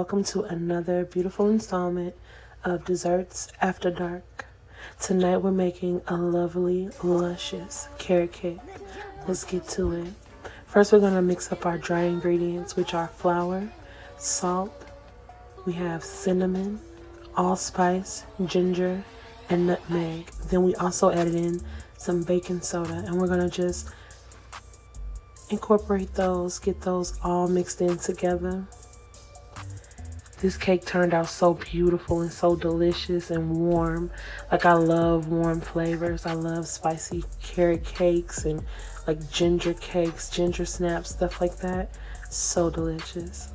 welcome to another beautiful installment of Desserts After Dark. Tonight we're making a lovely, luscious carrot cake. Let's get to it. First we're going to mix up our dry ingredients, which are flour, salt, we have cinnamon, allspice, ginger, and nutmeg. Then we also added in some baking soda, and we're going to just incorporate those, get those all mixed in together. This cake turned out so beautiful and so delicious and warm. Like, I love warm flavors. I love spicy carrot cakes and like ginger cakes, ginger snaps, stuff like that. So delicious.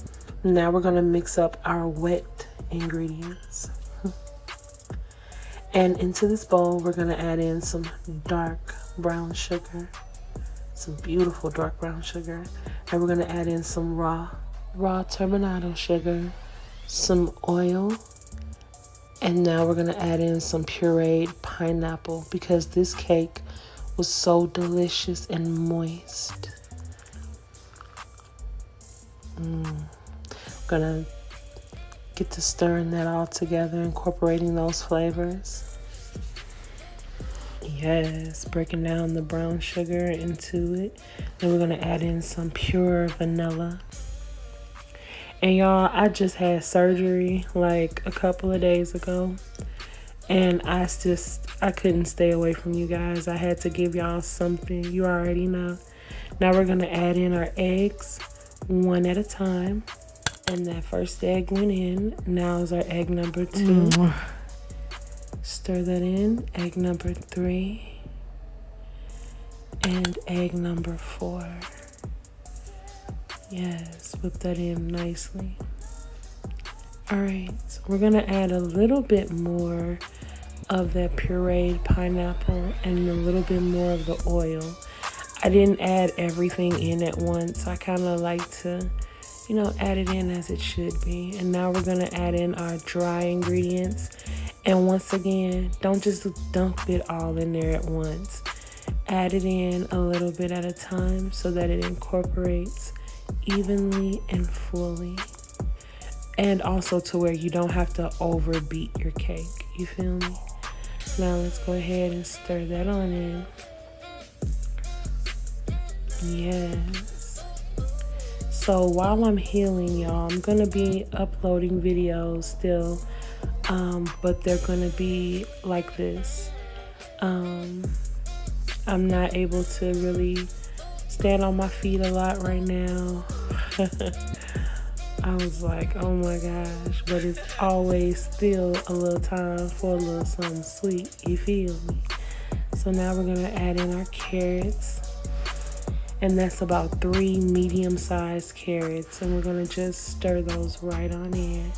Now we're gonna mix up our wet ingredients. And into this bowl, we're gonna add in some dark brown sugar, some beautiful dark brown sugar. And we're gonna add in some raw turbinado sugar, some oil, and now we're going to add in some pureed pineapple because this cake was so delicious and moist. Gonna get to stirring that all together, incorporating those flavors. Yes, breaking down the brown sugar into it. Then we're going to add in some pure vanilla. And y'all, I just had surgery like a couple of days ago, and I couldn't stay away from you guys. I had to give y'all something. You already know. Now we're gonna add in our eggs one at a time, and that first egg went in. Now is our egg number 2. Stir that in. Egg number 3 and egg number 4. Yes, whip that in nicely. All right, so we're gonna add a little bit more of that pureed pineapple and a little bit more of the oil. I didn't add everything in at once. I kind of like to, add it in as it should be. And now we're gonna add in our dry ingredients. And once again, don't just dump it all in there at once. Add it in a little bit at a time so that it incorporates evenly and fully, and also to where you don't have to overbeat your cake. You feel me? Now let's go ahead and stir that on in. Yes. So while I'm healing, y'all, I'm gonna be uploading videos still, but they're gonna be like this. I'm not able to really stand on my feet a lot right now. I was like, oh my gosh, but it's always still a little time for a little something sweet, you feel me? So now we're gonna add in our carrots, and that's about 3 medium-sized carrots, and we're gonna just stir those right on in.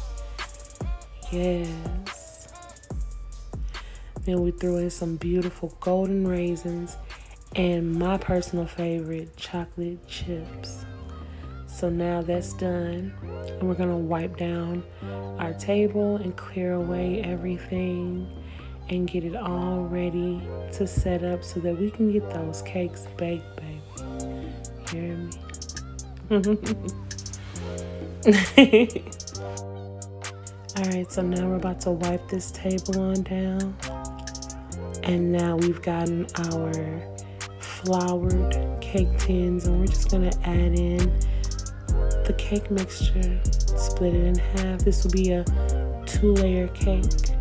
Yes. Then we throw in some beautiful golden raisins and my personal favorite, chocolate chips. So now that's done, and we're gonna wipe down our table and clear away everything and get it all ready to set up so that we can get those cakes baked, baby. Hear me? All right, so now we're about to wipe this table on down, and now we've gotten our floured cake tins, and we're just gonna add in the cake mixture, split it in half. This will be a 2-layer cake.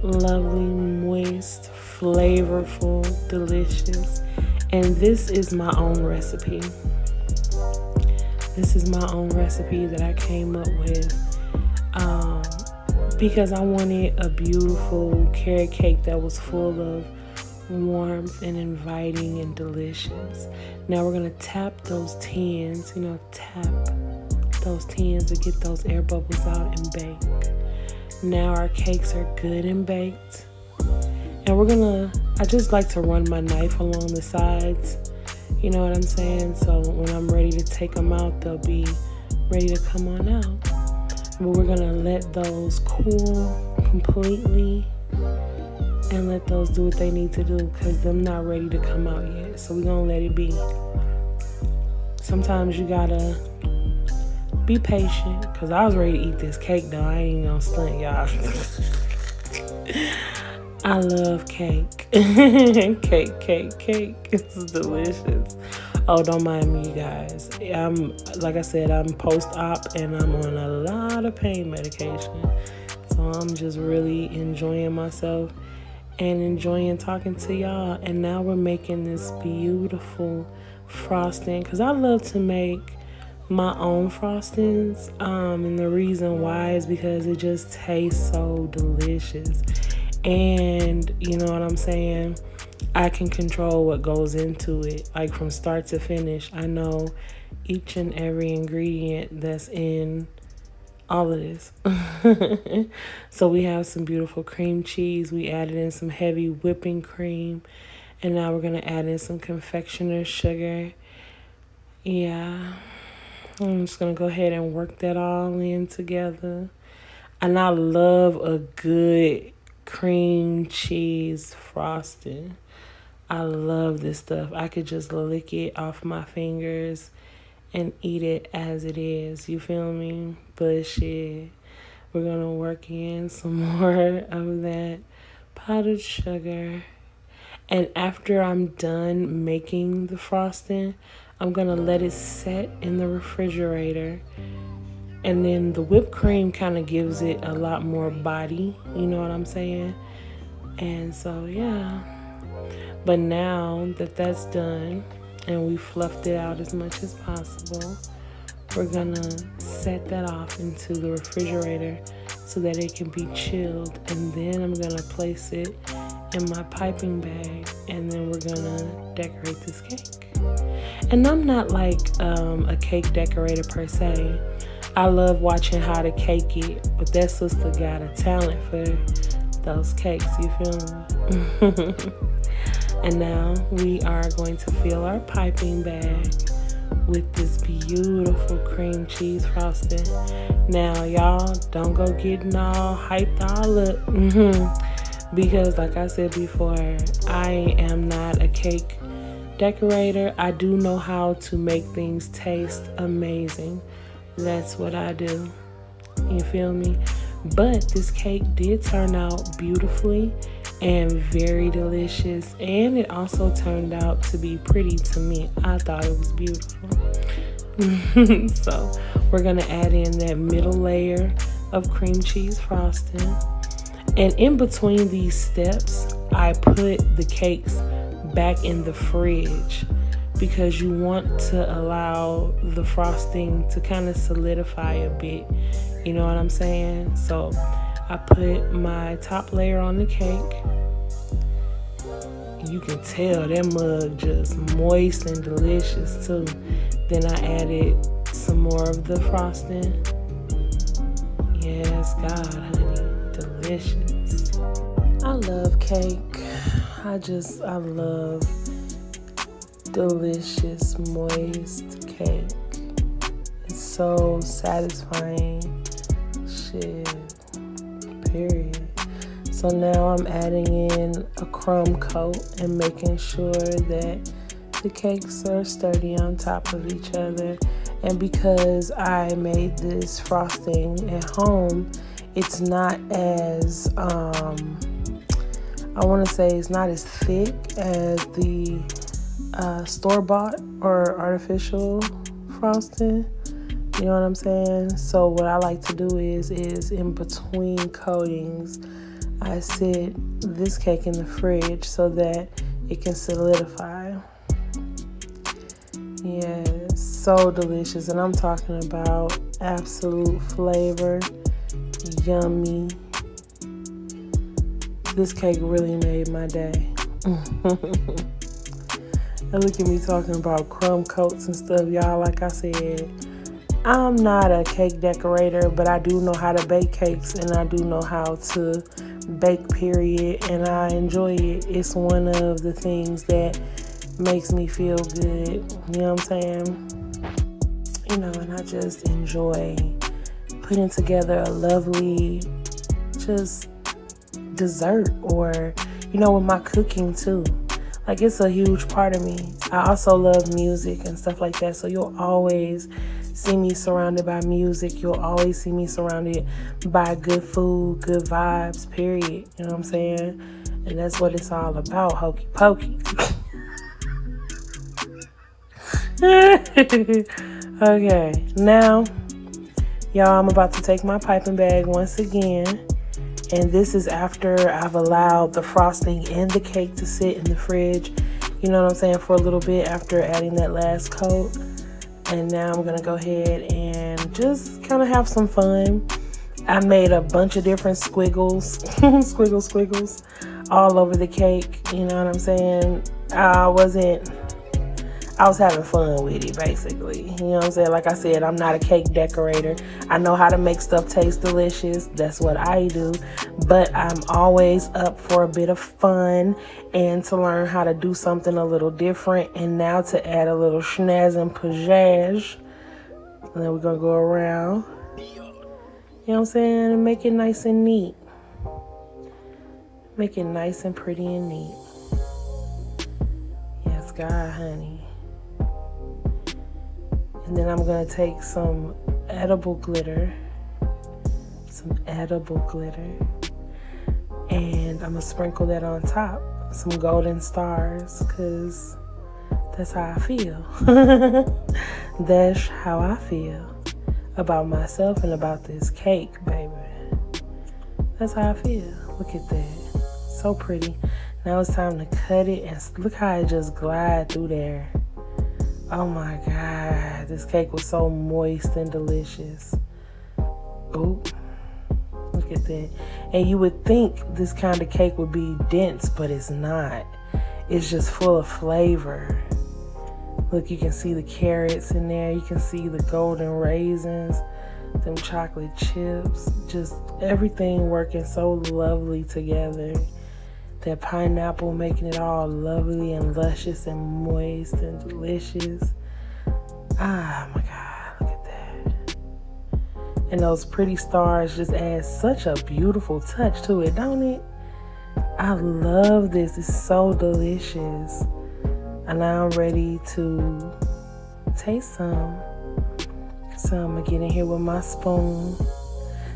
Lovely, moist, flavorful, delicious. And this is my own recipe. This is my own recipe that I came up with because I wanted a beautiful carrot cake that was full of warmth and inviting and delicious. Now we're gonna tap those tins, tap those tins to get those air bubbles out and bake. Now our cakes are good and baked, and I just like to run my knife along the sides, you know what I'm saying? So when I'm ready to take them out, they'll be ready to come on out. But we're gonna let those cool completely and let those do what they need to do because they're not ready to come out yet. So we're gonna let it be. Sometimes you gotta be patient, because I was ready to eat this cake though. I ain't gonna stunt y'all. I love cake. Cake. It's delicious. Oh, don't mind me, you guys. Like I said, I'm post-op and I'm on a lot of pain medication. So I'm just really enjoying myself and enjoying talking to y'all. And now we're making this beautiful frosting, because I love to make my own frostings. And the reason why is because it just tastes so delicious. And you know what I'm saying? I can control what goes into it, like from start to finish. I know each and every ingredient that's in all of this. So we have some beautiful cream cheese. We added in some heavy whipping cream. And now we're going to add in some confectioner's sugar. Yeah. I'm just going to go ahead and work that all in together. And I love a good cream cheese frosting. I love this stuff. I could just lick it off my fingers and eat it as it is. You feel me? But shit, we're going to work in some more of that powdered sugar. And after I'm done making the frosting, I'm going to let it set in the refrigerator. And then the whipped cream kind of gives it a lot more body. You know what I'm saying? And so, yeah. But now that that's done and we fluffed it out as much as possible, we're going to set that off into the refrigerator so that it can be chilled. And then I'm going to place it in my piping bag, and then we're going to decorate this cake. And I'm not like a cake decorator per se. I love watching how to cake it, but that sister got a talent for those cakes, you feel me? And now we are going to fill our piping bag with this beautiful cream cheese frosting. Now, y'all, don't go getting all hyped all up. Because like I said before, I am not a cake decorator. I do know how to make things taste amazing. That's what I do. You feel me? But this cake did turn out beautifully and very delicious, and it also turned out to be pretty to me. I thought it was beautiful. So we're gonna add in that middle layer of cream cheese frosting, and in between these steps I put the cakes back in the fridge because you want to allow the frosting to kind of solidify a bit. You know what I'm saying? So I put my top layer on the cake. You can tell that mug just moist and delicious too. Then I added some more of the frosting. Yes, God, honey, delicious. I love cake. I love delicious, moist cake. It's so satisfying. Shit. Period. So now I'm adding in a crumb coat and making sure that the cakes are sturdy on top of each other. And because I made this frosting at home, it's not as I want to say it's not as thick as the store-bought or artificial frosting. You know what I'm saying? So what I like to do is in between coatings, I sit this cake in the fridge so that it can solidify. Yes, so delicious. And I'm talking about absolute flavor, yummy. This cake really made my day. And look at me talking about crumb coats and stuff, y'all. Like I said, I'm not a cake decorator, but I do know how to bake cakes, and I do know how to bake, period, and I enjoy it. It's one of the things that makes me feel good, you know what I'm saying? You know, and I just enjoy putting together a lovely just dessert, or, you know, with my cooking too. Like, it's a huge part of me. I also love music and stuff like that, so you'll always see me surrounded by music. You'll always see me surrounded by good food, good vibes, period. You know what I'm saying? And that's what it's all about, hokey pokey. Okay, now, y'all, I'm about to take my piping bag once again. And this is after I've allowed the frosting and the cake to sit in the fridge, you know what I'm saying, for a little bit after adding that last coat. And now I'm gonna go ahead and just kind of have some fun. I made a bunch of different squiggles, squiggles, all over the cake, you know what I'm saying. I was having fun with it, basically. You know what I'm saying? Like I said, I'm not a cake decorator. I know how to make stuff taste delicious. That's what I do. But I'm always up for a bit of fun and to learn how to do something a little different. And now to add a little schnazz and pizzazz. And then we're going to go around. You know what I'm saying? And make it nice and neat. Make it nice and pretty and neat. Yes, God, honey. And then I'm going to take some edible glitter. And I'm going to sprinkle that on top. Some golden stars, because that's how I feel. That's how I feel about myself and about this cake, baby. That's how I feel. Look at that. So pretty. Now it's time to cut it, and look how it just glides through there. Oh my God, this cake was so moist and delicious. Oop, look at that. And you would think this kind of cake would be dense, but it's not. It's just full of flavor. Look, you can see the carrots in there. You can see the golden raisins, them chocolate chips. Just everything working so lovely together. That pineapple making it all lovely and luscious and moist and delicious. Ah, my God, look at that. And those pretty stars just add such a beautiful touch to it, don't it? I love this. It's so delicious. And now I'm ready to taste some. So I'm going to get in here with my spoon.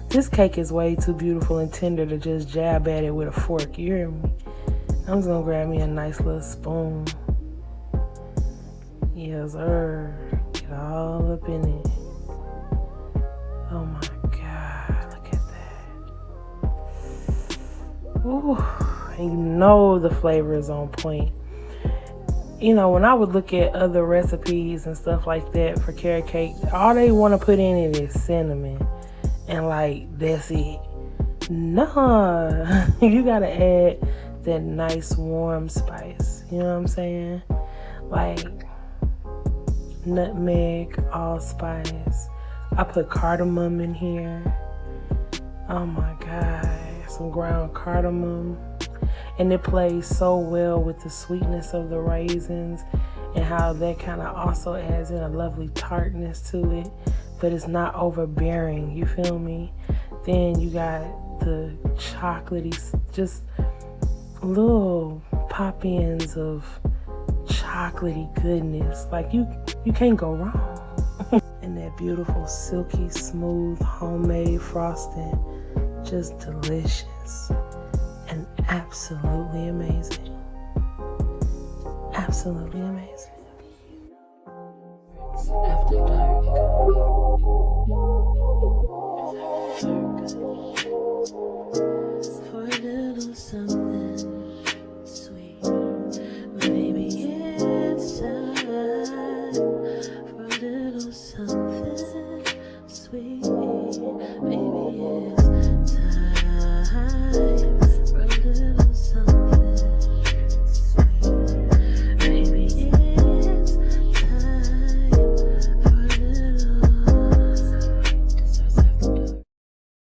This cake is way too beautiful and tender to just jab at it with a fork. You hear me? I'm just gonna grab me a nice little spoon. Yes, sir. Get all up in it. Oh my God, look at that. Ooh, and you know the flavor is on point. You know, when I would look at other recipes and stuff like that for carrot cake, all they want to put in it is cinnamon. And like, that's it. Nah, you gotta add that nice warm spice. You know what I'm saying? Like nutmeg, allspice. I put cardamom in here. Oh my God, some ground cardamom. And it plays so well with the sweetness of the raisins and how that kind of also adds in a lovely tartness to it. But it's not overbearing, you feel me? Then you got the chocolatey, just little pop-ins of chocolatey goodness. Like you can't go wrong. And that beautiful, silky, smooth, homemade frosting, just delicious and absolutely amazing. Absolutely amazing.